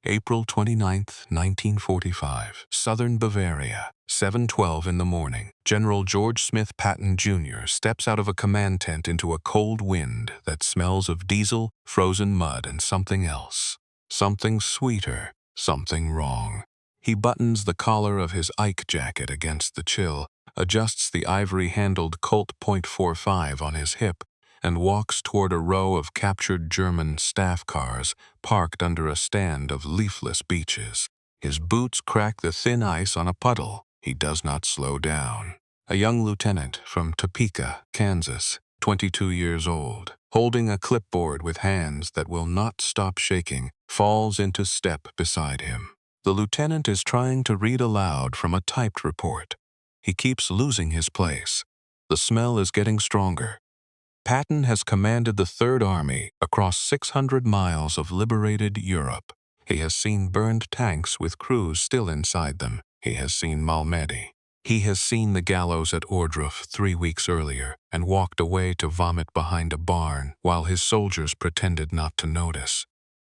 April 29th, 1945, Southern Bavaria, 7:12 in the morning. General George Smith Patton, Jr. steps out of a command tent into a cold wind that smells of diesel, frozen mud, and something else. Something sweeter, something wrong. He buttons the collar of his Ike jacket against the chill, adjusts the ivory-handled Colt .45 on his hip, and walks toward a row of captured German staff cars parked under a stand of leafless beaches. His boots crack the thin ice on a puddle. He does not slow down. A young lieutenant from Topeka, Kansas, 22 years old, holding a clipboard with hands that will not stop shaking, falls into step beside him. The lieutenant is trying to read aloud from a typed report. He keeps losing his place. The smell is getting stronger. Patton has commanded the Third Army across 600 miles of liberated Europe. He has seen burned tanks with crews still inside them. He has seen Malmedy. He has seen the gallows at Ordruff 3 weeks earlier and walked away to vomit behind a barn while his soldiers pretended not to notice.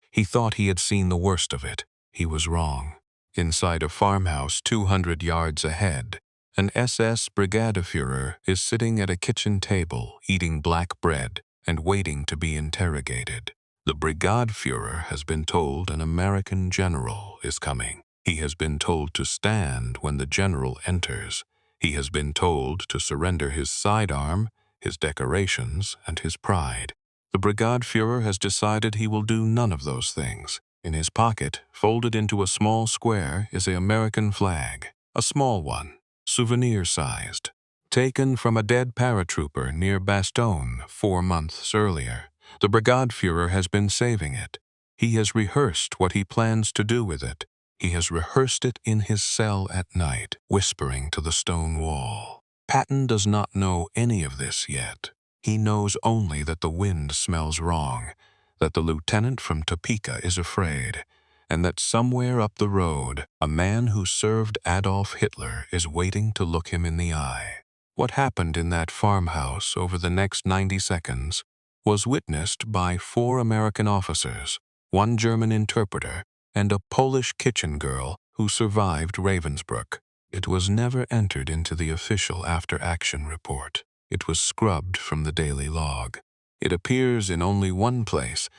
He thought he had seen the worst of it. He was wrong. Inside a farmhouse 200 yards ahead, an SS Brigadeführer is sitting at a kitchen table eating black bread and waiting to be interrogated. The Brigadeführer has been told an American general is coming. He has been told to stand when the general enters. He has been told to surrender his sidearm, his decorations, and his pride. The Brigadeführer has decided he will do none of those things. In his pocket, folded into a small square, is the American flag, a small one, souvenir-sized, taken from a dead paratrooper near Bastogne 4 months earlier. The Brigadeführer has been saving it. He has rehearsed what he plans to do with it. He has rehearsed it in his cell at night, whispering to the stone wall. Patton does not know any of this yet. He knows only that the wind smells wrong, that the lieutenant from Topeka is afraid, and that somewhere up the road, a man who served Adolf Hitler is waiting to look him in the eye. What happened in that farmhouse over the next 90 seconds was witnessed by 4 American officers, 1 German interpreter, and a Polish kitchen girl who survived Ravensbrück. It was never entered into the official after-action report. It was scrubbed from the daily log. It appears in only one place,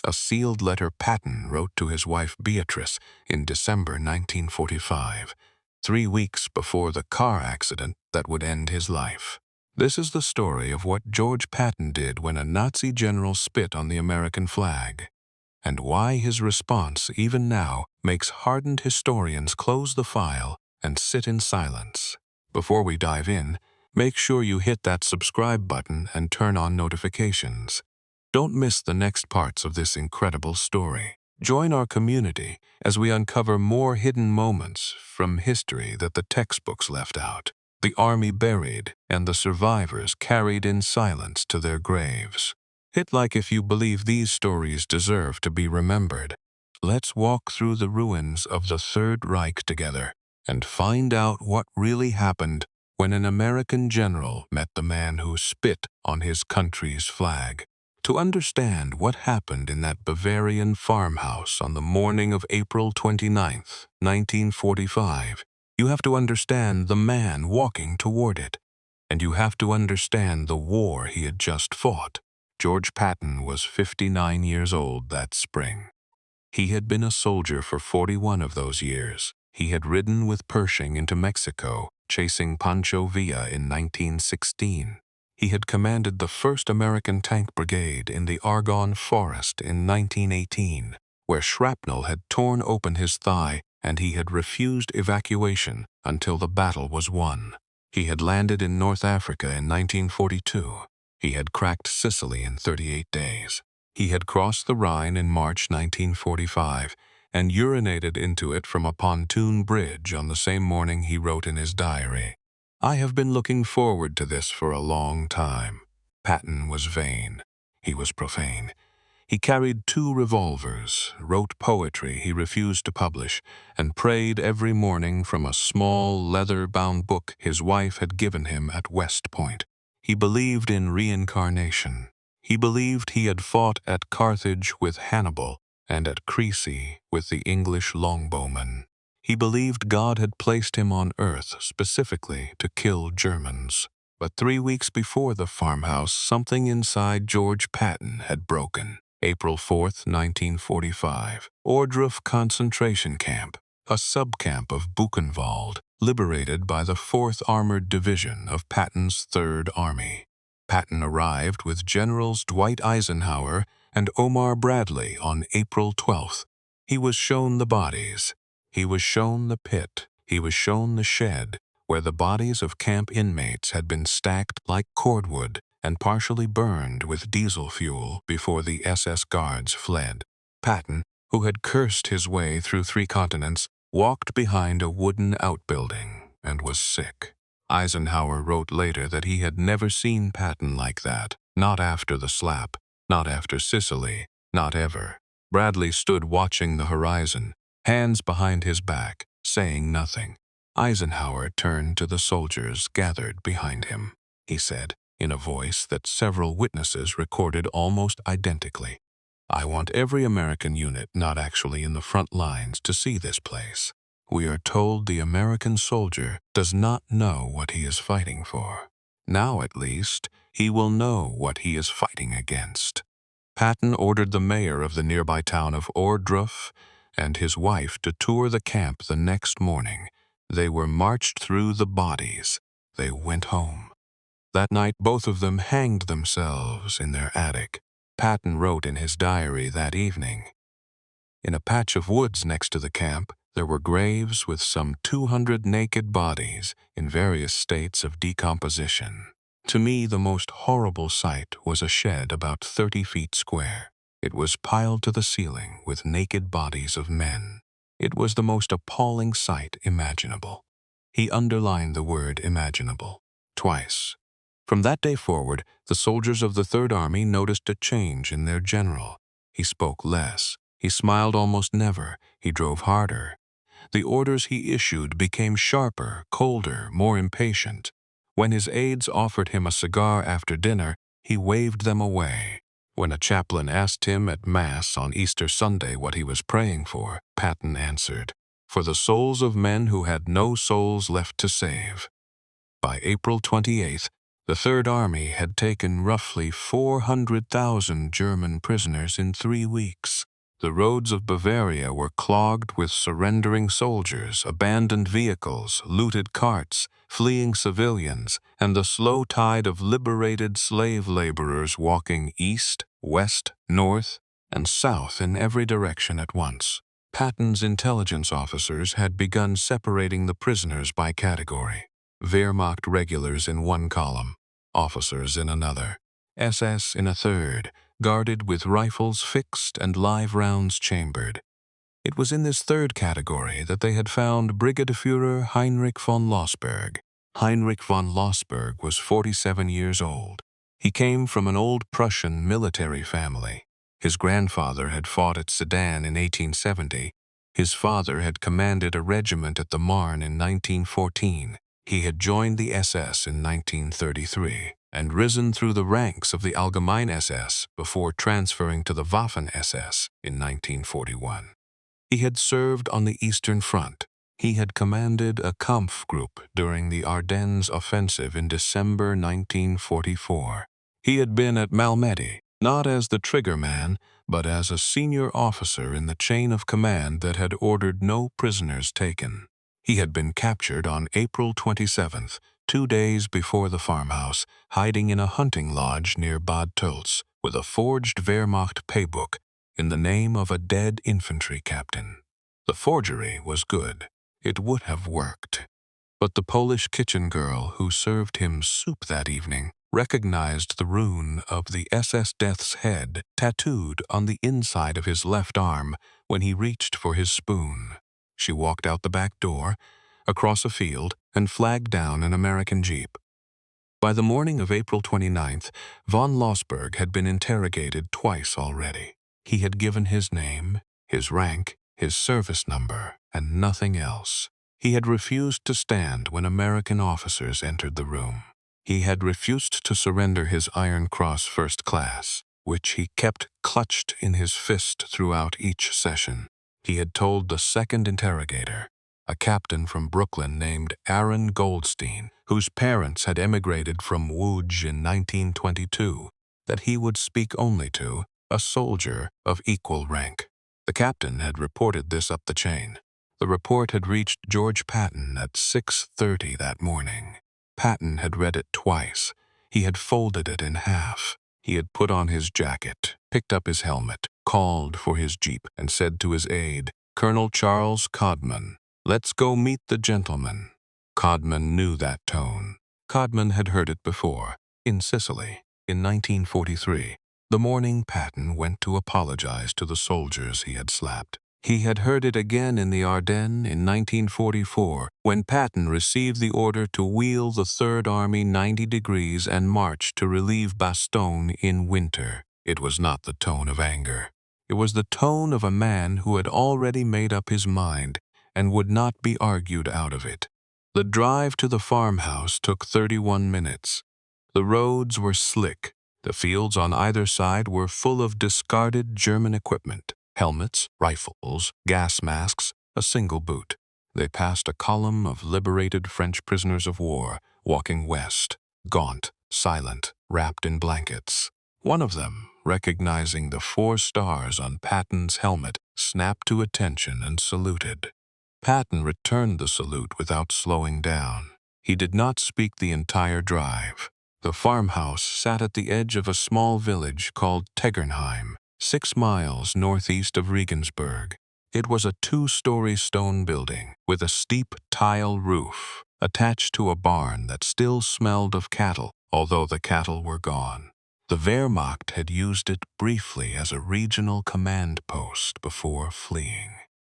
a sealed letter Patton wrote to his wife Beatrice in December 1945, 3 weeks before the car accident that would end his life. This is the story of what George Patton did when a Nazi general spit on the American flag, and why his response, even now, makes hardened historians close the file and sit in silence. Before we dive in, make sure you hit that subscribe button and turn on notifications. Don't miss the next parts of this incredible story. Join our community as we uncover more hidden moments from history that the textbooks left out, the army buried, and the survivors carried in silence to their graves. Hit like if you believe these stories deserve to be remembered. Let's walk through the ruins of the Third Reich together and find out what really happened when an American general met the man who spit on his country's flag. To understand what happened in that Bavarian farmhouse on the morning of April 29th, 1945, you have to understand the man walking toward it, and you have to understand the war he had just fought. George Patton was 59 years old that spring. He had been a soldier for 41 of those years. He had ridden with Pershing into Mexico, chasing Pancho Villa in 1916. He had commanded the 1st American Tank Brigade in the Argonne Forest in 1918, where shrapnel had torn open his thigh and he had refused evacuation until the battle was won. He had landed in North Africa in 1942. He had cracked Sicily in 38 days. He had crossed the Rhine in March 1945 and urinated into it from a pontoon bridge on the same morning he wrote in his diary, "I have been looking forward to this for a long time." Patton was vain. He was profane. He carried 2 revolvers, wrote poetry he refused to publish, and prayed every morning from a small leather-bound book his wife had given him at West Point. He believed in reincarnation. He believed he had fought at Carthage with Hannibal and at Crecy with the English longbowmen. He believed God had placed him on earth specifically to kill Germans. But 3 weeks before the farmhouse, something inside George Patton had broken. April 4th, 1945. Ohrdruf concentration camp, a subcamp of Buchenwald, liberated by the 4th Armored Division of Patton's 3rd Army. Patton arrived with Generals Dwight Eisenhower and Omar Bradley on April 12th. He was shown the bodies. He was shown the pit. He was shown the shed, where the bodies of camp inmates had been stacked like cordwood and partially burned with diesel fuel before the SS guards fled. Patton, who had cursed his way through 3 continents, walked behind a wooden outbuilding and was sick. Eisenhower wrote later that he had never seen Patton like that, not after the slap, not after Sicily, not ever. Bradley stood watching the horizon, hands behind his back, saying nothing. Eisenhower turned to the soldiers gathered behind him. He said, in a voice that several witnesses recorded almost identically, "I want every American unit not actually in the front lines to see this place. We are told the American soldier does not know what he is fighting for. Now, at least, he will know what he is fighting against." Patton ordered the mayor of the nearby town of Ohrdruf and his wife to tour the camp the next morning. They were marched through the bodies. They went home. That night, both of them hanged themselves in their attic. Patton wrote in his diary that evening, "In a patch of woods next to the camp, there were graves with some 200 naked bodies in various states of decomposition. To me, the most horrible sight was a shed about 30 feet square. It was piled to the ceiling with naked bodies of men. It was the most appalling sight imaginable." He underlined the word imaginable twice. From that day forward, the soldiers of the 3rd Army noticed a change in their general. He spoke less. He smiled almost never. He drove harder. The orders he issued became sharper, colder, more impatient. When his aides offered him a cigar after dinner, he waved them away. When a chaplain asked him at Mass on Easter Sunday what he was praying for, Patton answered, "For the souls of men who had no souls left to save." By April 28th, the 3rd Army had taken roughly 400,000 German prisoners in 3 weeks. The roads of Bavaria were clogged with surrendering soldiers, abandoned vehicles, looted carts, fleeing civilians, and the slow tide of liberated slave laborers walking east, west, north, and south in every direction at once. Patton's intelligence officers had begun separating the prisoners by category. Wehrmacht regulars in one column, officers in another, SS in a third, guarded with rifles fixed and live rounds chambered. It was in this third category that they had found Brigadefuhrer Heinrich von Lossberg. Heinrich von Lossberg was 47 years old. He came from an old Prussian military family. His grandfather had fought at Sedan in 1870. His father had commanded a regiment at the Marne in 1914. He had joined the SS in 1933 and risen through the ranks of the Allgemeine SS before transferring to the Waffen-SS in 1941. He had served on the Eastern Front. He had commanded a Kampfgruppe during the Ardennes offensive in December 1944. He had been at Malmedy, not as the trigger man, but as a senior officer in the chain of command that had ordered no prisoners taken. He had been captured on April 27th, 2 days before the farmhouse, hiding in a hunting lodge near Bad Tölz with a forged Wehrmacht paybook in the name of a dead infantry captain. The forgery was good. It would have worked. But the Polish kitchen girl who served him soup that evening recognized the rune of the SS Death's head tattooed on the inside of his left arm when he reached for his spoon. She walked out the back door, across a field, and flagged down an American Jeep. By the morning of April 29th, von Lossberg had been interrogated twice already. He had given his name, his rank, his service number, and nothing else. He had refused to stand when American officers entered the room. He had refused to surrender his Iron Cross First Class. which he kept clutched in his fist throughout each session. He had told the second interrogator, a captain from Brooklyn named Aaron Goldstein, whose parents had emigrated from Łódź in 1922, that he would speak only to a soldier of equal rank. The captain had reported this up the chain. The report had reached George Patton at 6:30 that morning. Patton had read it twice. He had folded it in half. He had put on his jacket, picked up his helmet, called for his jeep, and said to his aide, "Colonel Charles Codman, let's go meet the gentleman." Codman knew that tone. Codman had heard it before, in Sicily, in 1943, the morning Patton went to apologize to the soldiers he had slapped. He had heard it again in the Ardennes in 1944, when Patton received the order to wheel the Third Army 90 degrees and march to relieve Bastogne in winter. It was not the tone of anger. It was the tone of a man who had already made up his mind and would not be argued out of it. The drive to the farmhouse took 31 minutes. The roads were slick. The fields on either side were full of discarded German equipment. Helmets, rifles, gas masks, a single boot. They passed a column of liberated French prisoners of war, walking west, gaunt, silent, wrapped in blankets. One of them, recognizing the 4 stars on Patton's helmet, snapped to attention and saluted. Patton returned the salute without slowing down. He did not speak the entire drive. The farmhouse sat at the edge of a small village called Tegernheim, 6 miles northeast of Regensburg. It was a 2-story stone building with a steep tile roof attached to a barn that still smelled of cattle, although the cattle were gone. The Wehrmacht had used it briefly as a regional command post before fleeing.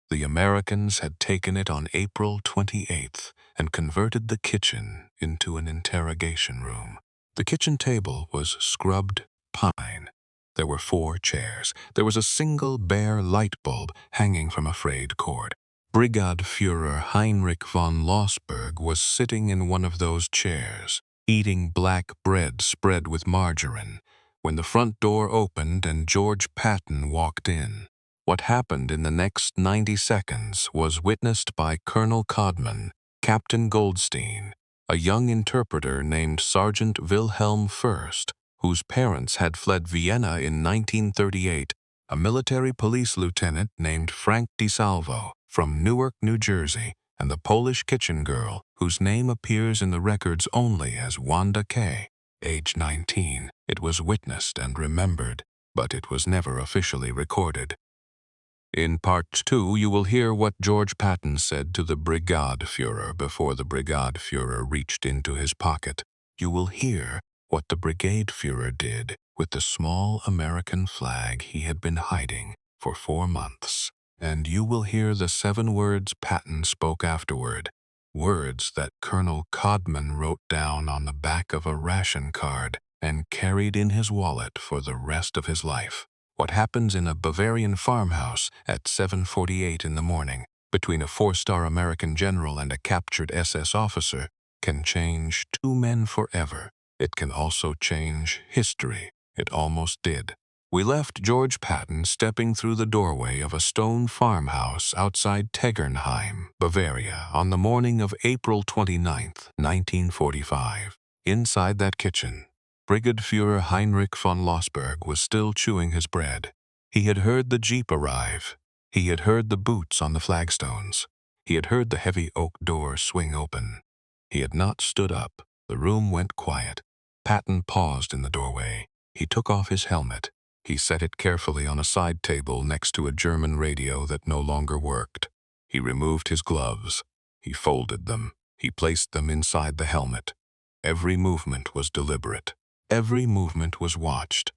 The Americans had taken it on April 28th and converted the kitchen into an interrogation room. The kitchen table was scrubbed pine. There were 4 chairs. There was a single bare light bulb hanging from a frayed cord. Brigadeführer Heinrich von Lossberg was sitting in one of those chairs, eating black bread spread with margarine, when the front door opened and George Patton walked in. What happened in the next 90 seconds was witnessed by Colonel Codman, Captain Goldstein, a young interpreter named Sergeant Wilhelm Fürst, whose parents had fled Vienna in 1938, a military police lieutenant named Frank DiSalvo from Newark, New Jersey, and the Polish kitchen girl, whose name appears in the records only as Wanda K., age 19. It was witnessed and remembered, but it was never officially recorded. In Part 2, you will hear what George Patton said to the Brigadeführer before the Brigadeführer reached into his pocket. You will hear what the Brigadeführer did with the small American flag he had been hiding for 4 months. And you will hear the 7 words Patton spoke afterward, words that Colonel Codman wrote down on the back of a ration card and carried in his wallet for the rest of his life. What happens in a Bavarian farmhouse at 7:48 in the morning between a 4-star American general and a captured SS officer can change 2 men forever. It can also change history. It almost did. We left George Patton stepping through the doorway of a stone farmhouse outside Tegernheim, Bavaria, on the morning of April 29, 1945. Inside that kitchen, Brigadeführer Heinrich von Lossberg was still chewing his bread. He had heard the jeep arrive. He had heard the boots on the flagstones. He had heard the heavy oak door swing open. He had not stood up. The room went quiet. Patton paused in the doorway. He took off his helmet. He set it carefully on a side table next to a German radio that no longer worked. He removed his gloves. He folded them. He placed them inside the helmet. Every movement was deliberate. Every movement was watched.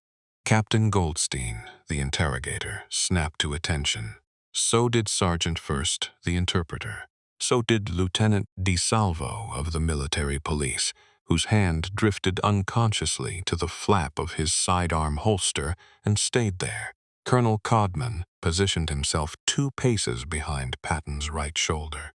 Captain Goldstein, the interrogator, snapped to attention. So did Sergeant Fürst, the interpreter. So did Lieutenant DiSalvo of the military police, whose hand drifted unconsciously to the flap of his sidearm holster and stayed there. Colonel Codman positioned himself 2 paces behind Patton's right shoulder.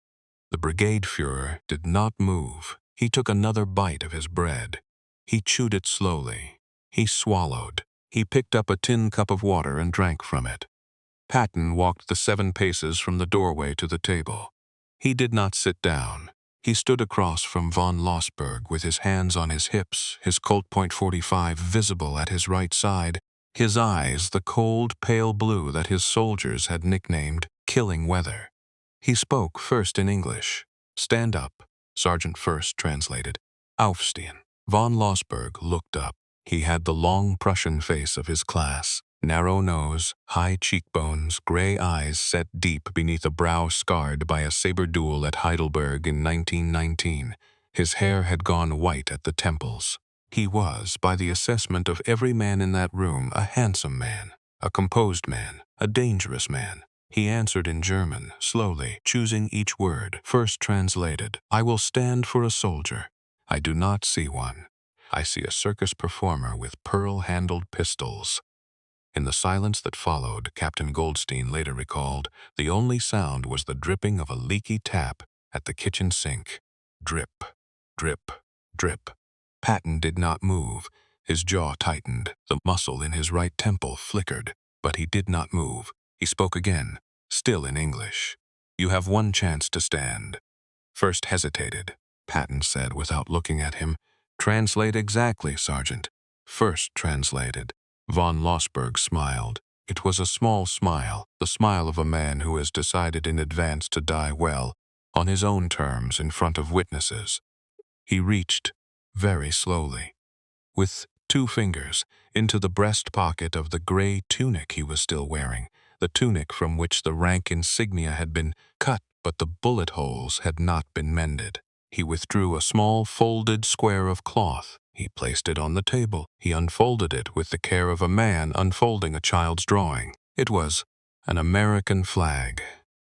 The Brigadeführer did not move. He took another bite of his bread. He chewed it slowly. He swallowed. He picked up a tin cup of water and drank from it. Patton walked the 7 paces from the doorway to the table. He did not sit down. He stood across from von Lossberg with his hands on his hips, his Colt .45 visible at his right side, his eyes the cold, pale blue that his soldiers had nicknamed killing weather. He spoke first in English. "Stand up," Sergeant First translated. "Aufstehen." Von Lossberg looked up. He had the long Prussian face of his class. Narrow nose, high cheekbones, gray eyes set deep beneath a brow scarred by a saber duel at Heidelberg in 1919. His hair had gone white at the temples. He was, by the assessment of every man in that room, a handsome man, a composed man, a dangerous man. He answered in German, slowly, choosing each word. First translated, "I will stand for a soldier. I do not see one. I see a circus performer with pearl-handled pistols." In the silence that followed, Captain Goldstein later recalled, the only sound was the dripping of a leaky tap at the kitchen sink. Drip, drip, drip. Patton did not move. His jaw tightened. The muscle in his right temple flickered, but he did not move. He spoke again, still in English. "You have one chance to stand." First hesitated. Patton said without looking at him, "Translate exactly, Sergeant." First translated. Von Lossberg smiled. It was a small smile, the smile of a man who has decided in advance to die well, on his own terms in front of witnesses. He reached, very slowly, with 2 fingers, into the breast pocket of the gray tunic he was still wearing, the tunic from which the rank insignia had been cut but the bullet holes had not been mended. He withdrew a small folded square of cloth. He placed it on the table. He unfolded it with the care of a man unfolding a child's drawing. It was an American flag,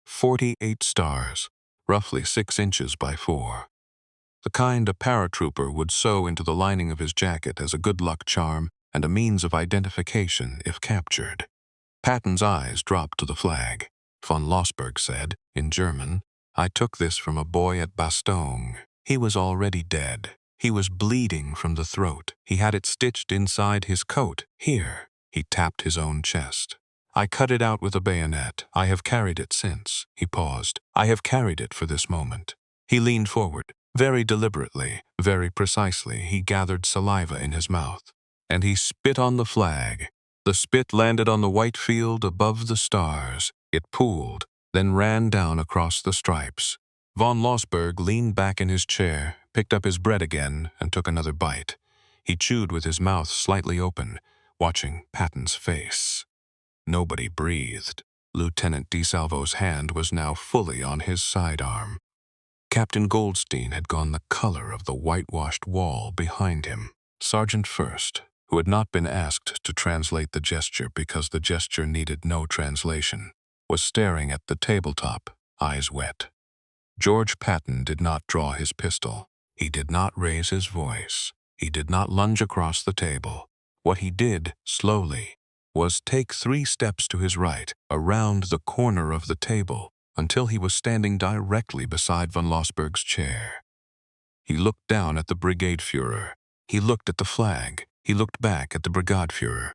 48 stars, roughly 6 inches by 4. The kind a paratrooper would sew into the lining of his jacket as a good luck charm and a means of identification if captured. Patton's eyes dropped to the flag. Von Lossberg said, in German, "I took this from a boy at Bastogne. He was already dead. He was bleeding from the throat. He had it stitched inside his coat. Here." He tapped his own chest. "I cut it out with a bayonet. I have carried it since." He paused. "I have carried it for this moment." He leaned forward. Very deliberately, very precisely, he gathered saliva in his mouth. And he spit on the flag. The spit landed on the white field above the stars. It pooled, then ran down across the stripes. Von Lossberg leaned back in his chair, picked up his bread again, and took another bite. He chewed with his mouth slightly open, watching Patton's face. Nobody breathed. Lieutenant DeSalvo's hand was now fully on his sidearm. Captain Goldstein had gone the color of the whitewashed wall behind him. Sergeant First, who had not been asked to translate the gesture because the gesture needed no translation, was staring at the tabletop, eyes wet. George Patton did not draw his pistol. He did not raise his voice. He did not lunge across the table. What he did, slowly, was take 3 steps to his right, around the corner of the table, until he was standing directly beside von Lossberg's chair. He looked down at the Brigade Führer. He looked at the flag. He looked back at the Brigade Führer.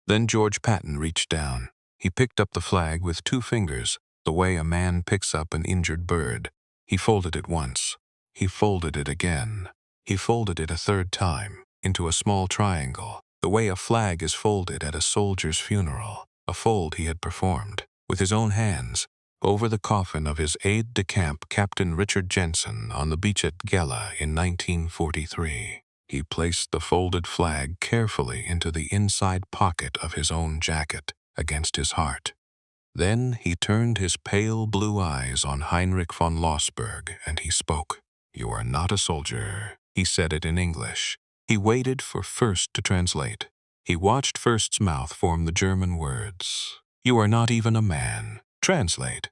Then George Patton reached down. He picked up the flag with 2 fingers, the way a man picks up an injured bird. He folded it once. He folded it again. He folded it a 3rd time, into a small triangle, the way a flag is folded at a soldier's funeral, a fold he had performed, with his own hands, over the coffin of his aide-de-camp Captain Richard Jensen on the beach at Gela in 1943. He placed the folded flag carefully into the inside pocket of his own jacket, against his heart. Then he turned his pale blue eyes on Heinrich von Lossberg, and he spoke. "You are not a soldier." He said it in English. He waited for First to translate. He watched First's mouth form the German words. "You are not even a man." Translate.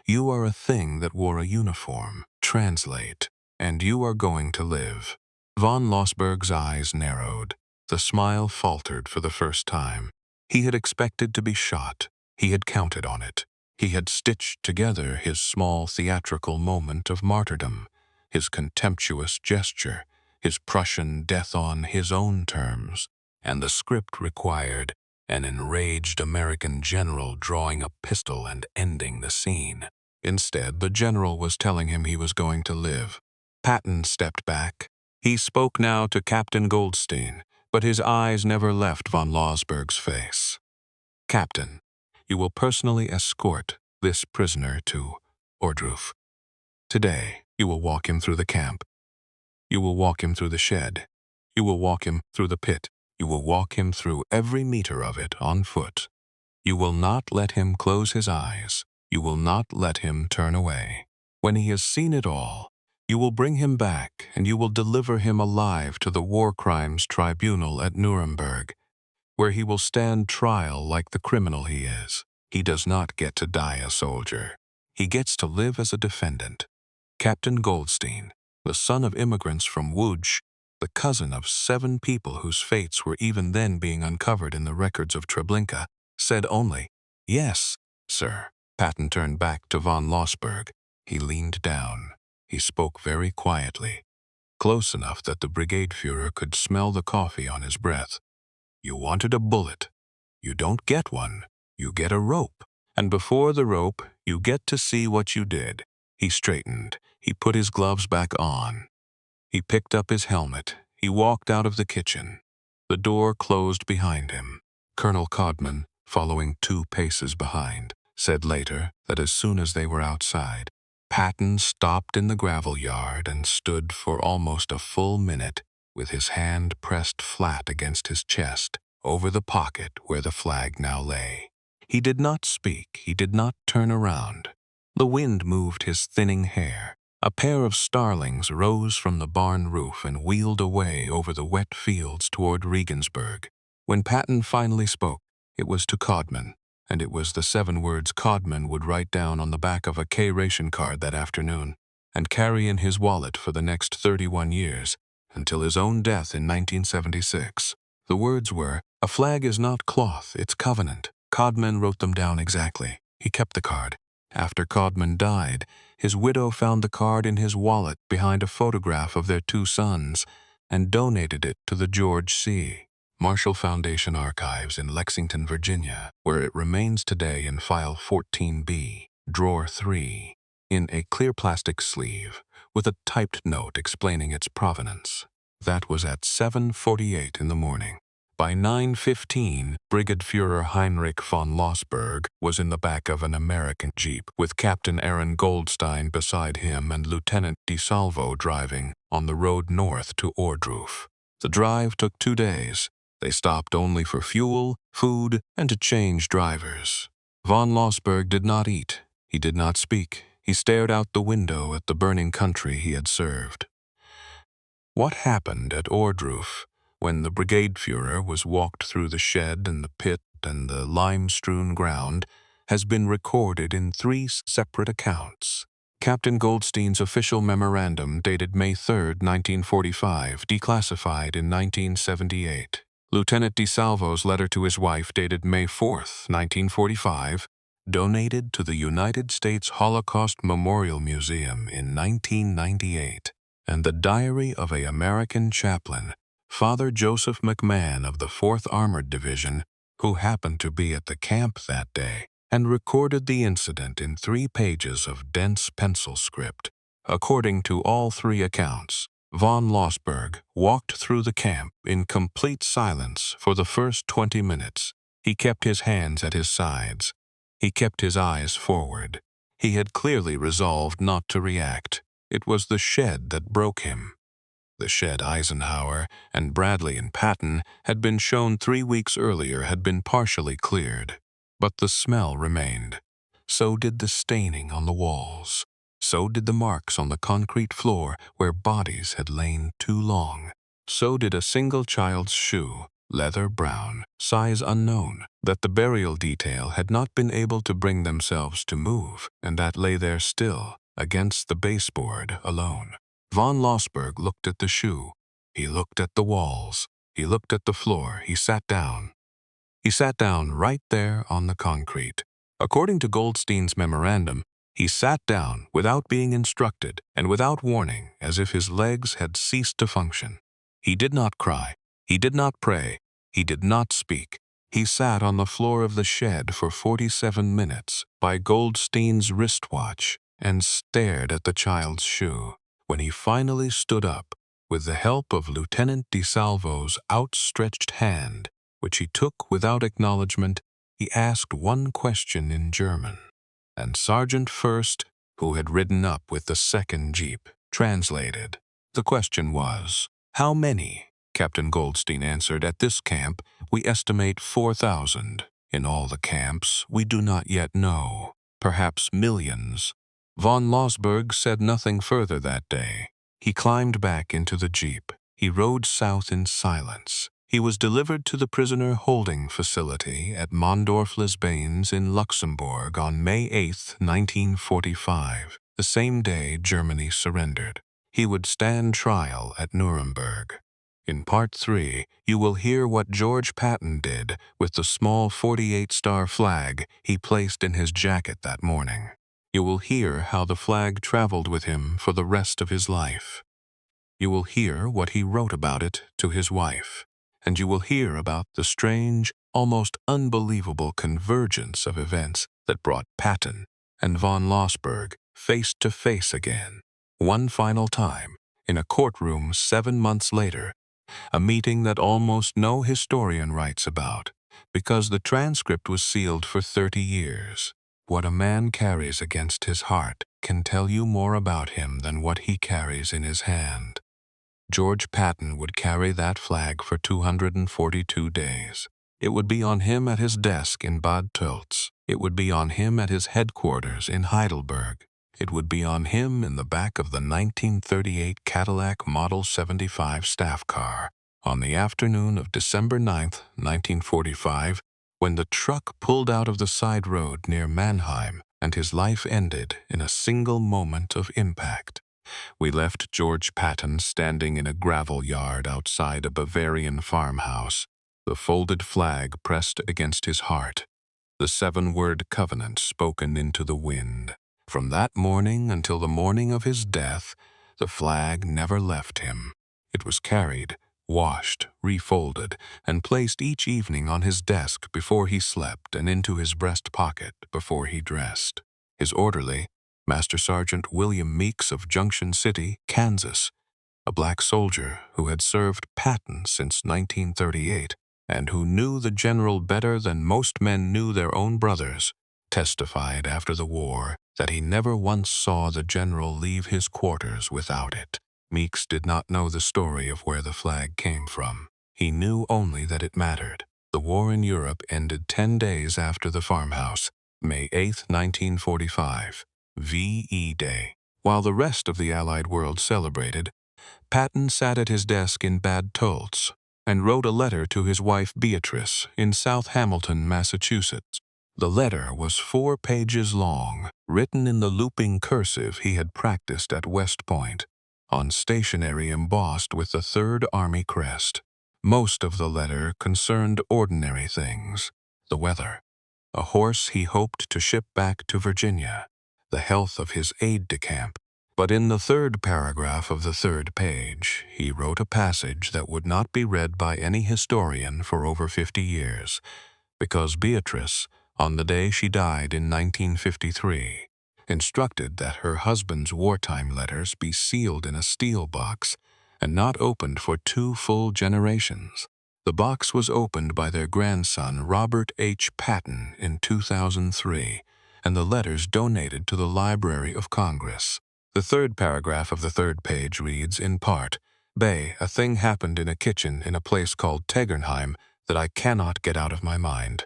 "You are a thing that wore a uniform." Translate. "And you are going to live." Von Lossberg's eyes narrowed. The smile faltered for the first time. He had expected to be shot. He had counted on it. He had stitched together his small theatrical moment of martyrdom, his contemptuous gesture, his Prussian death on his own terms. and the script required an enraged American general drawing a pistol and ending the scene. Instead, the general was telling him he was going to live. Patton stepped back. He spoke now to Captain Goldstein, but his eyes never left von Losberg's face. "Captain, you will personally escort this prisoner to Ordruf. Today, you will walk him through the camp. You will walk him through the shed. You will walk him through the pit. You will walk him through every meter of it on foot. You will not let him close his eyes. You will not let him turn away. When he has seen it all, you will bring him back and you will deliver him alive to the War Crimes Tribunal at Nuremberg, where he will stand trial like the criminal he is. He does not get to die a soldier. He gets to live as a defendant. Captain Goldstein, the son of immigrants from Łódź, the cousin of 7 people whose fates were even then being uncovered in the records of Treblinka, said only, "Yes, sir." Patton turned back to von Losberg. He leaned down. He spoke very quietly, close enough that the brigade Führer could smell the coffee on his breath. "You wanted a bullet. You don't get one. You get a rope. And before the rope, you get to see what you did." He straightened. He put his gloves back on. He picked up his helmet. He walked out of the kitchen. The door closed behind him. Colonel Codman, following 2 paces behind, said later that as soon as they were outside, Patton stopped in the gravel yard and stood for almost a full minute with his hand pressed flat against his chest over the pocket where the flag now lay. He did not speak. He did not turn around. The wind moved his thinning hair. A pair of starlings rose from the barn roof and wheeled away over the wet fields toward Regensburg. When Patton finally spoke, it was to Codman, and it was the 7 words Codman would write down on the back of a K-ration card that afternoon and carry in his wallet for the next 31 years, until his own death in 1976. The words were, "A flag is not cloth, it's covenant." Codman wrote them down exactly. He kept the card. After Codman died, his widow found the card in his wallet behind a photograph of their 2 sons and donated it to the George C. Marshall Foundation Archives in Lexington, Virginia, where it remains today in File 14B, Drawer 3, in a clear plastic sleeve, with a typed note explaining its provenance. That was at 7:48 in the morning. By 9:15, Brigadeführer Heinrich von Losberg was in the back of an American Jeep with Captain Aaron Goldstein beside him and Lieutenant DeSalvo driving on the road north to Ordruf. The drive took 2 days. They stopped only for fuel, food, and to change drivers. Von Losberg did not eat. He did not speak. He stared out the window at the burning country he had served. What happened at Ordruf when the brigade Führer was walked through the shed and the pit and the lime-strewn ground has been recorded in 3 separate accounts. Captain Goldstein's official memorandum dated May 3, 1945, declassified in 1978. Lieutenant DeSalvo's letter to his wife dated May 4, 1945, donated to the United States Holocaust Memorial Museum in 1998. And the diary of an American chaplain, Father Joseph McMahon of the 4th Armored Division, who happened to be at the camp that day, and recorded the incident in 3 pages of dense pencil script. According to all 3 accounts, von Losberg walked through the camp in complete silence for the first 20 minutes. He kept his hands at his sides. He kept his eyes forward. He had clearly resolved not to react. It was the shed that broke him. The shed Eisenhower and Bradley and Patton had been shown 3 weeks earlier had been partially cleared, but the smell remained. So did the staining on the walls. So did the marks on the concrete floor where bodies had lain too long. So did a single child's shoe, leather brown, size unknown, that the burial detail had not been able to bring themselves to move, and that lay there still, against the baseboard alone. Von Losberg looked at the shoe. He looked at the walls. He looked at the floor. He sat down. He sat down right there on the concrete. According to Goldstein's memorandum, he sat down without being instructed and without warning, as if his legs had ceased to function. He did not cry. He did not pray. He did not speak. He sat on the floor of the shed for 47 minutes by Goldstein's wristwatch and stared at the child's shoe. When he finally stood up, with the help of Lieutenant DeSalvo's outstretched hand, which he took without acknowledgement, he asked one question in German. And Sergeant First, who had ridden up with the second jeep, translated. The question was, "How many?" Captain Goldstein answered, "At this camp, we estimate 4,000. In all the camps, we do not yet know. Perhaps millions." Von Lossberg said nothing further that day. He climbed back into the jeep. He rode south in silence. He was delivered to the prisoner holding facility at Mondorf-les-Bains in Luxembourg on May 8, 1945, the same day Germany surrendered. He would stand trial at Nuremberg. In Part 3, you will hear what George Patton did with the small 48-star flag he placed in his jacket that morning. You will hear how the flag traveled with him for the rest of his life. You will hear what he wrote about it to his wife. And you will hear about the strange, almost unbelievable convergence of events that brought Patton and von Lossberg face to face again, one final time, in a courtroom 7 months later, a meeting that almost no historian writes about, because the transcript was sealed for 30 years. What a man carries against his heart can tell you more about him than what he carries in his hand. George Patton would carry that flag for 242 days. It would be on him at his desk in Bad Tölz. It would be on him at his headquarters in Heidelberg. It would be on him in the back of the 1938 Cadillac Model 75 staff car. On the afternoon of December 9, 1945, when the truck pulled out of the side road near Mannheim and his life ended in a single moment of impact. We left George Patton standing in a gravel yard outside a Bavarian farmhouse, the folded flag pressed against his heart, the 7-word covenant spoken into the wind. From that morning until the morning of his death, the flag never left him. It was carried, washed, refolded, and placed each evening on his desk before he slept and into his breast pocket before he dressed. His orderly, Master Sergeant William Meeks of Junction City, Kansas, a black soldier who had served Patton since 1938 and who knew the general better than most men knew their own brothers, testified after the war that he never once saw the general leave his quarters without it. Meeks did not know the story of where the flag came from. He knew only that it mattered. The war in Europe ended 10 days after the farmhouse, May 8, 1945. VE Day. While the rest of the Allied world celebrated, Patton sat at his desk in Bad Tölz and wrote a letter to his wife Beatrice in South Hamilton, Massachusetts. The letter was 4 pages long, written in the looping cursive he had practiced at West Point, on stationery embossed with the 3rd Army crest. Most of the letter concerned ordinary things: the weather, a horse he hoped to ship back to Virginia, the health of his aide-de-camp. But in the 3rd paragraph of the 3rd page, he wrote a passage that would not be read by any historian for over 50 years, because Beatrice, on the day she died in 1953, instructed that her husband's wartime letters be sealed in a steel box and not opened for 2 full generations. The box was opened by their grandson Robert H. Patton in 2003, and the letters donated to the Library of Congress. The 3rd paragraph of the 3rd page reads, in part, "Bay, a thing happened in a kitchen in a place called Tegernheim that I cannot get out of my mind.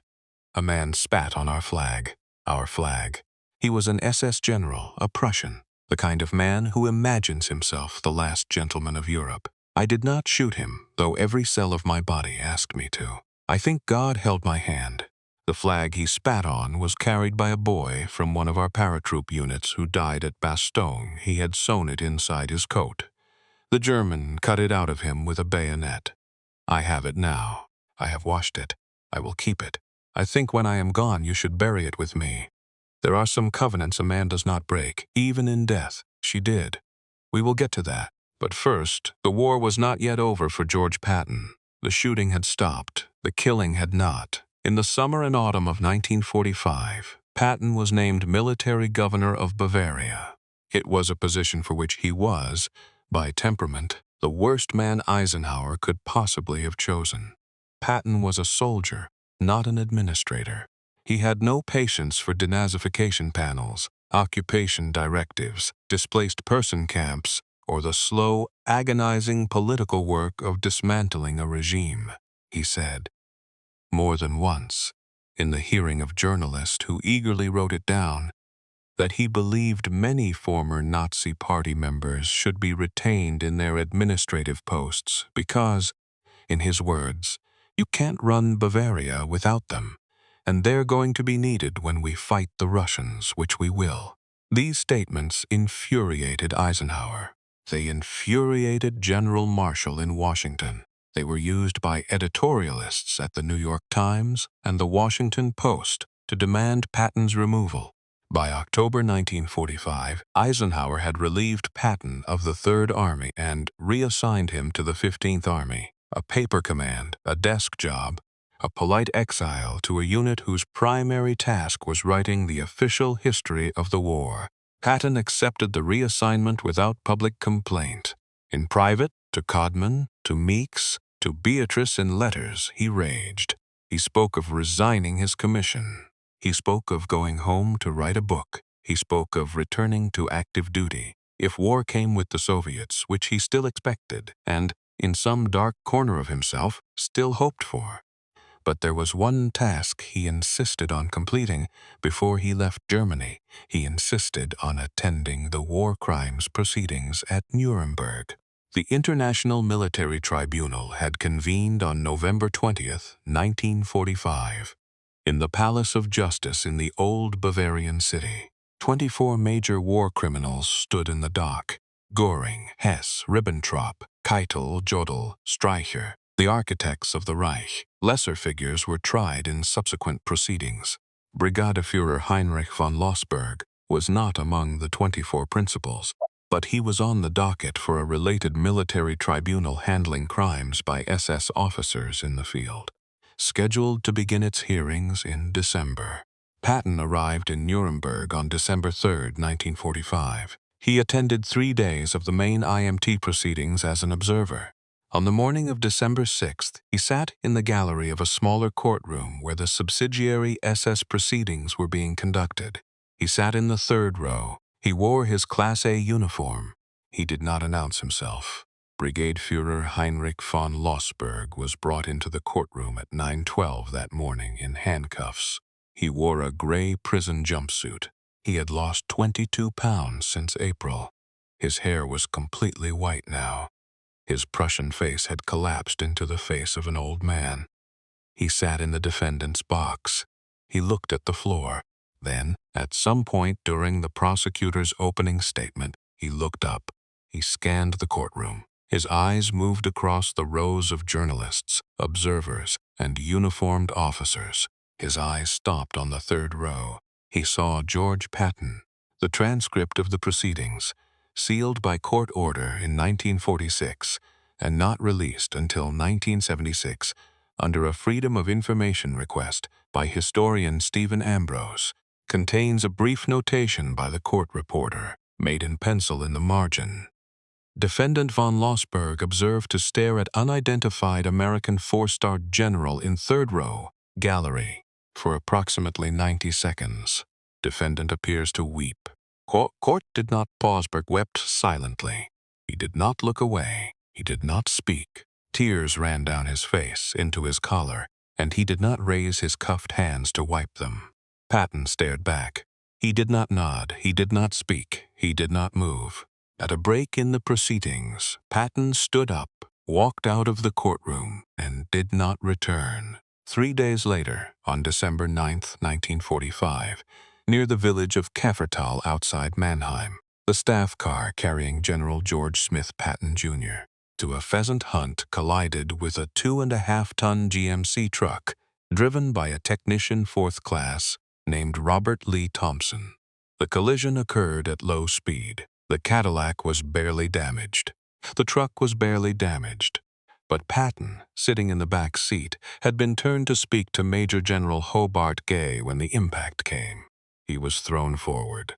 A man spat on our flag. Our flag. He was an SS general, a Prussian, the kind of man who imagines himself the last gentleman of Europe. I did not shoot him, though every cell of my body asked me to. I think God held my hand. The flag he spat on was carried by a boy from one of our paratroop units who died at Bastogne. He had sewn it inside his coat. The German cut it out of him with a bayonet. I have it now. I have washed it. I will keep it. I think when I am gone you should bury it with me. There are some covenants a man does not break, even in death. She did. We will get to that. But first, the war was not yet over for George Patton. The shooting had stopped. The killing had not. In the summer and autumn of 1945, Patton was named military governor of Bavaria. It was a position for which he was, by temperament, the worst man Eisenhower could possibly have chosen. Patton was a soldier, not an administrator. He had no patience for denazification panels, occupation directives, displaced person camps, or the slow, agonizing political work of dismantling a regime. He said, more than once, in the hearing of journalists who eagerly wrote it down, that he believed many former Nazi Party members should be retained in their administrative posts because, in his words, you can't run Bavaria without them, and they're going to be needed when we fight the Russians, which we will. These statements infuriated Eisenhower. They infuriated General Marshall in Washington. They were used by editorialists at the New York Times and the Washington Post to demand Patton's removal. By October 1945, Eisenhower had relieved Patton of the Third Army and reassigned him to the 15th Army, a paper command, a desk job, a polite exile to a unit whose primary task was writing the official history of the war. Patton accepted the reassignment without public complaint. In private, to Codman, to Meeks, to Beatrice in letters, he raged. He spoke of resigning his commission. He spoke of going home to write a book. He spoke of returning to active duty, if war came with the Soviets, which he still expected, and, in some dark corner of himself, still hoped for. But there was one task he insisted on completing before he left Germany. He insisted on attending the war crimes proceedings at Nuremberg. The International Military Tribunal had convened on November 20th, 1945. In the Palace of Justice in the old Bavarian city, 24 major war criminals stood in the dock. Göring, Hess, Ribbentrop, Keitel, Jodl, Streicher, the architects of the Reich. Lesser figures were tried in subsequent proceedings. Brigadefuhrer Heinrich von Lossberg was not among the 24 principals, but he was on the docket for a related military tribunal handling crimes by SS officers in the field, scheduled to begin its hearings in December. Patton arrived in Nuremberg on December 3, 1945. He attended 3 days of the main IMT proceedings as an observer. On the morning of December 6th, he sat in the gallery of a smaller courtroom where the subsidiary SS proceedings were being conducted. He sat in the third row. He wore his Class A uniform. He did not announce himself. Brigade Führer Heinrich von Lossberg was brought into the courtroom at 9:12 that morning in handcuffs. He wore a gray prison jumpsuit. He had lost 22 pounds since April. His hair was completely white now. His Prussian face had collapsed into the face of an old man. He sat in the defendant's box. He looked at the floor. Then, at some point during the prosecutor's opening statement, he looked up. He scanned the courtroom. His eyes moved across the rows of journalists, observers, and uniformed officers. His eyes stopped on the third row. He saw George Patton, the transcript of the proceedings, sealed by court order in 1946 and not released until 1976 under a Freedom of Information request by historian Stephen Ambrose, contains a brief notation by the court reporter, made in pencil in the margin. Defendant von Lossberg observed to stare at unidentified American four-star general in third row, gallery, for approximately 90 seconds. Defendant appears to weep. Court did not pause, but wept silently. He did not look away. He did not speak. Tears ran down his face, into his collar, and he did not raise his cuffed hands to wipe them. Patton stared back. He did not nod. He did not speak. He did not move. At a break in the proceedings, Patton stood up, walked out of the courtroom, and did not return. 3 days later, on December 9, 1945, near the village of Keffertal outside Mannheim, the staff car carrying General George Smith Patton, Jr. to a pheasant hunt collided with a 2.5-ton GMC truck driven by a technician 4th class named Robert Lee Thompson. The collision occurred at low speed. The Cadillac was barely damaged. The truck was barely damaged. But Patton, sitting in the back seat, had been turned to speak to Major General Hobart Gay when the impact came. He was thrown forward.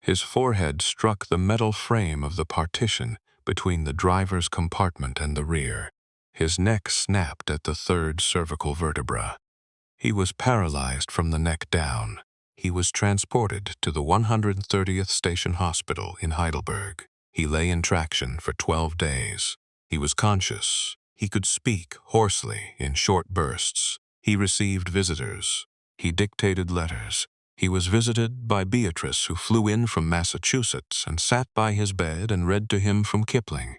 His forehead struck the metal frame of the partition between the driver's compartment and the rear. His neck snapped at the third cervical vertebra. He was paralyzed from the neck down. He was transported to the 130th Station Hospital in Heidelberg. He lay in traction for 12 days. He was conscious. He could speak hoarsely in short bursts. He received visitors. He dictated letters. He was visited by Beatrice, who flew in from Massachusetts and sat by his bed and read to him from Kipling.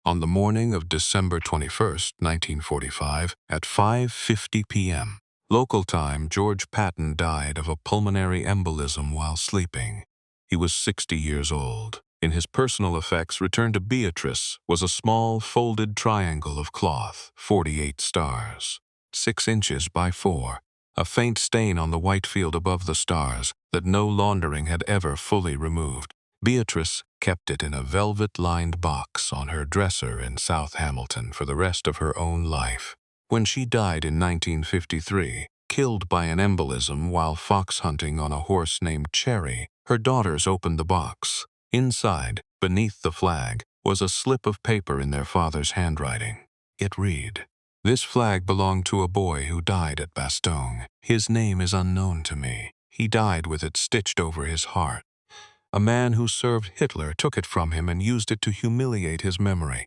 On the morning of December 21st, 1945, at 5:50 p.m., local time, George Patton died of a pulmonary embolism while sleeping. He was 60 years old. In his personal effects returned to Beatrice was a small folded triangle of cloth, 48 stars, 6 inches by 4, a faint stain on the white field above the stars that no laundering had ever fully removed. Beatrice kept it in a velvet-lined box on her dresser in South Hamilton for the rest of her own life. When she died in 1953, killed by an embolism while fox hunting on a horse named Cherry, her daughters opened the box. Inside, beneath the flag, was a slip of paper in their father's handwriting. It read, "This flag belonged to a boy who died at Bastogne. His name is unknown to me. He died with it stitched over his heart. A man who served Hitler took it from him and used it to humiliate his memory.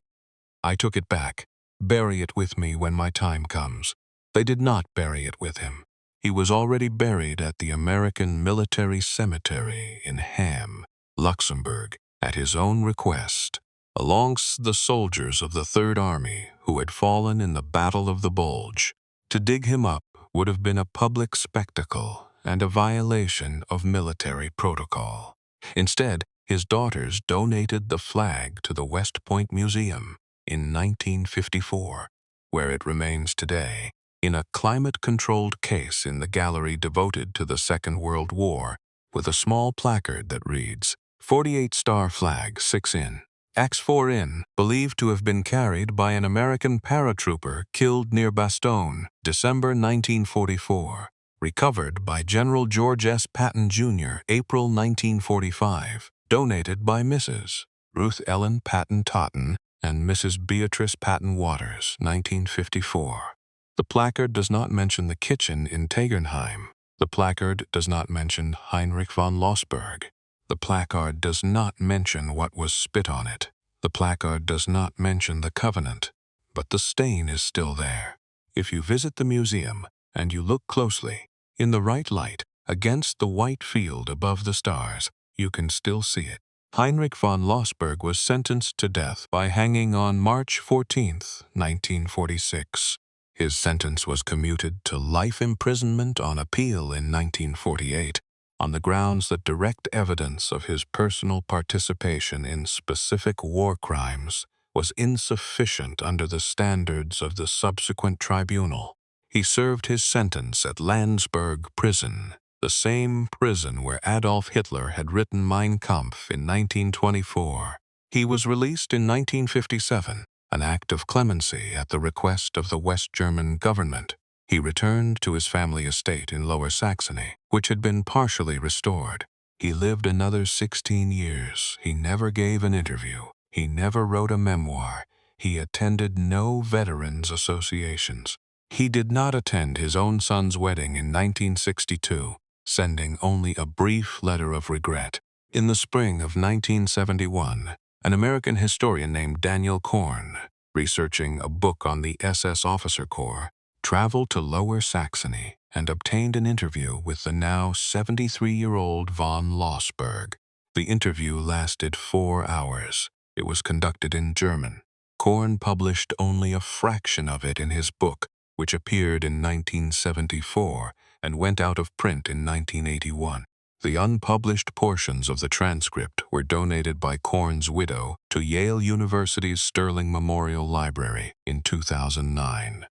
I took it back. Bury it with me when my time comes." They did not bury it with him. He was already buried at the American Military Cemetery in Ham, Luxembourg, at his own request, amongst the soldiers of the Third Army who had fallen in the Battle of the Bulge. To dig him up would have been a public spectacle and a violation of military protocol. Instead, his daughters donated the flag to the West Point Museum in 1954, where it remains today, in a climate-controlled case in the gallery devoted to the Second World War, with a small placard that reads, 48-star flag, 6 in. X4 in, believed to have been carried by an American paratrooper killed near Bastogne, December 1944. Recovered by General George S. Patton, Jr., April 1945. Donated by Mrs. Ruth Ellen Patton Totten and Mrs. Beatrice Patton Waters, 1954. The placard does not mention the kitchen in Tegernheim. The placard does not mention Heinrich von Lossberg. The placard does not mention what was spit on it. The placard does not mention the covenant. But the stain is still there. If you visit the museum and you look closely, in the right light, against the white field above the stars, you can still see it. Heinrich von Lossberg was sentenced to death by hanging on March 14, 1946. His sentence was commuted to life imprisonment on appeal in 1948, on the grounds that direct evidence of his personal participation in specific war crimes was insufficient under the standards of the subsequent tribunal. He served his sentence at Landsberg Prison, the same prison where Adolf Hitler had written Mein Kampf in 1924. He was released in 1957, an act of clemency at the request of the West German government. He returned to his family estate in Lower Saxony, which had been partially restored. He lived another 16 years. He never gave an interview. He never wrote a memoir. He attended no veterans' associations. He did not attend his own son's wedding in 1962, sending only a brief letter of regret. In the spring of 1971, an American historian named Daniel Korn, researching a book on the SS Officer Corps, traveled to Lower Saxony and obtained an interview with the now 73-year-old von Lossberg. The interview lasted 4 hours. It was conducted in German. Korn published only a fraction of it in his book, which appeared in 1974 and went out of print in 1981. The unpublished portions of the transcript were donated by Korn's widow to Yale University's Sterling Memorial Library in 2009.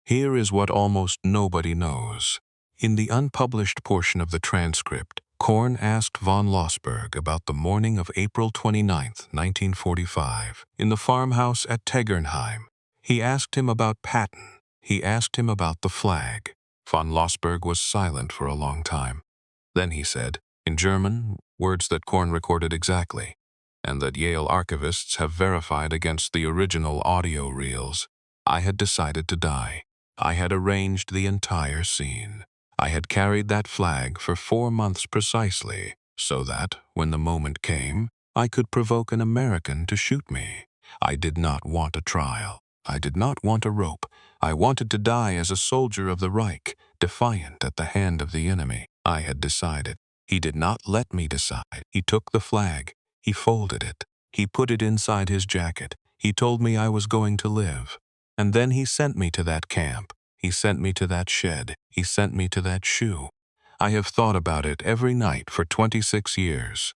Here is what almost nobody knows. In the unpublished portion of the transcript, Korn asked von Lossberg about the morning of April 29, 1945, in the farmhouse at Tegernheim. He asked him about Patton. He asked him about the flag. Von Lossberg was silent for a long time. Then he said, in German, words that Korn recorded exactly, and that Yale archivists have verified against the original audio reels, I had decided to die. I had arranged the entire scene. I had carried that flag for 4 months precisely, so that, when the moment came, I could provoke an American to shoot me. I did not want a trial. I did not want a rope. I wanted to die as a soldier of the Reich, defiant at the hand of the enemy. I had decided. He did not let me decide. He took the flag. He folded it. He put it inside his jacket. He told me I was going to live. And then he sent me to that camp. He sent me to that shed. He sent me to that shoe. I have thought about it every night for 26 years.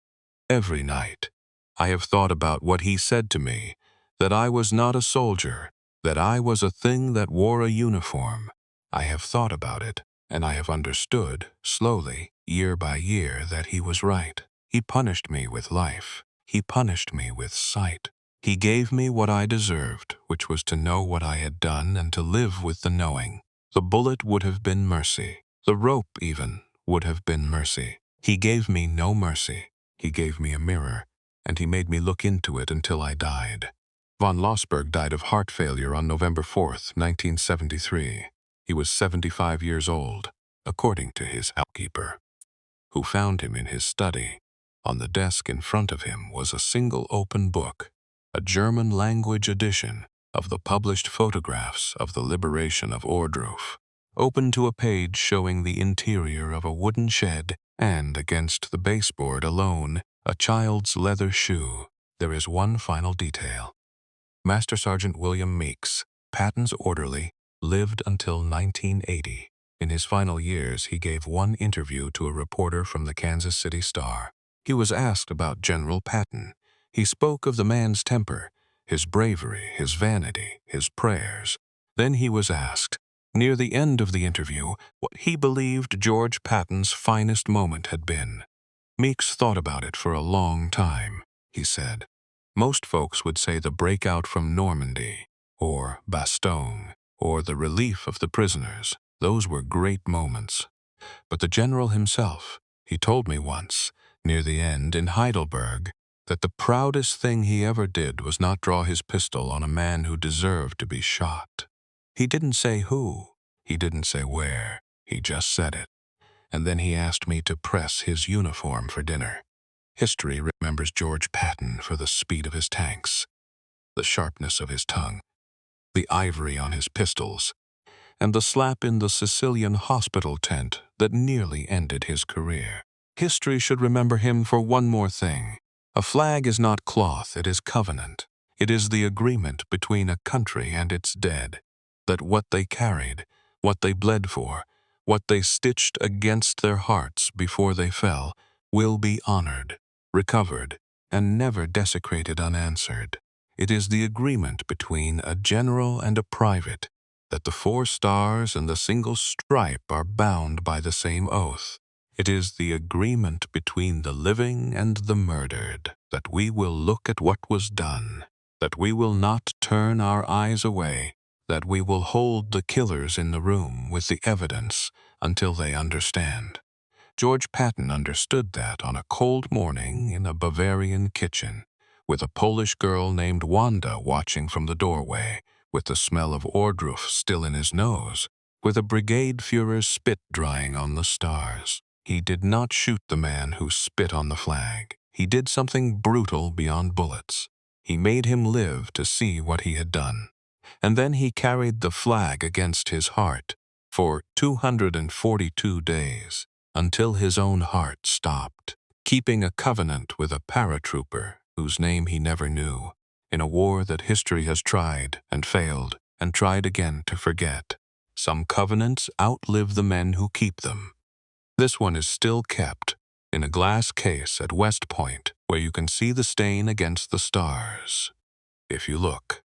Every night. I have thought about what he said to me, that I was not a soldier, that I was a thing that wore a uniform. I have thought about it, and I have understood, slowly, year by year, that he was right. He punished me with life. He punished me with sight. He gave me what I deserved, which was to know what I had done and to live with the knowing. The bullet would have been mercy. The rope, even, would have been mercy. He gave me no mercy. He gave me a mirror, and he made me look into it until I died. Von Lossberg died of heart failure on November 4th, 1973. He was 75 years old, according to his housekeeper, who found him in his study. On the desk in front of him was a single open book, a German-language edition of the published photographs of the liberation of Ohrdruf, open to a page showing the interior of a wooden shed and, against the baseboard alone, a child's leather shoe. There is one final detail. Master Sergeant William Meeks, Patton's orderly, lived until 1980. In his final years, he gave one interview to a reporter from the Kansas City Star. He was asked about General Patton. He spoke of the man's temper, his bravery, his vanity, his prayers. Then he was asked, near the end of the interview, what he believed George Patton's finest moment had been. Meeks thought about it for a long time. He said, most folks would say the breakout from Normandy, or Bastogne, or the relief of the prisoners. Those were great moments. But the general himself, he told me once, near the end in Heidelberg, that the proudest thing he ever did was not draw his pistol on a man who deserved to be shot. He didn't say who, he didn't say where, he just said it. And then he asked me to press his uniform for dinner. History remembers George Patton for the speed of his tanks, the sharpness of his tongue, the ivory on his pistols, and the slap in the Sicilian hospital tent that nearly ended his career. History should remember him for one more thing. A flag is not cloth, it is covenant. It is the agreement between a country and its dead, that what they carried, what they bled for, what they stitched against their hearts before they fell, will be honored, recovered, and never desecrated unanswered. It is the agreement between a general and a private, that the 4 stars and the single stripe are bound by the same oath. It is the agreement between the living and the murdered, that we will look at what was done, that we will not turn our eyes away, that we will hold the killers in the room with the evidence until they understand. George Patton understood that on a cold morning in a Bavarian kitchen, with a Polish girl named Wanda watching from the doorway, with the smell of Ohrdruf still in his nose, with a brigade Führer's spit drying on the stars. He did not shoot the man who spit on the flag. He did something brutal beyond bullets. He made him live to see what he had done. And then he carried the flag against his heart for 242 days, until his own heart stopped, keeping a covenant with a paratrooper whose name he never knew, in a war that history has tried and failed and tried again to forget. Some covenants outlive the men who keep them. This one is still kept in a glass case at West Point, where you can see the stain against the stars, if you look.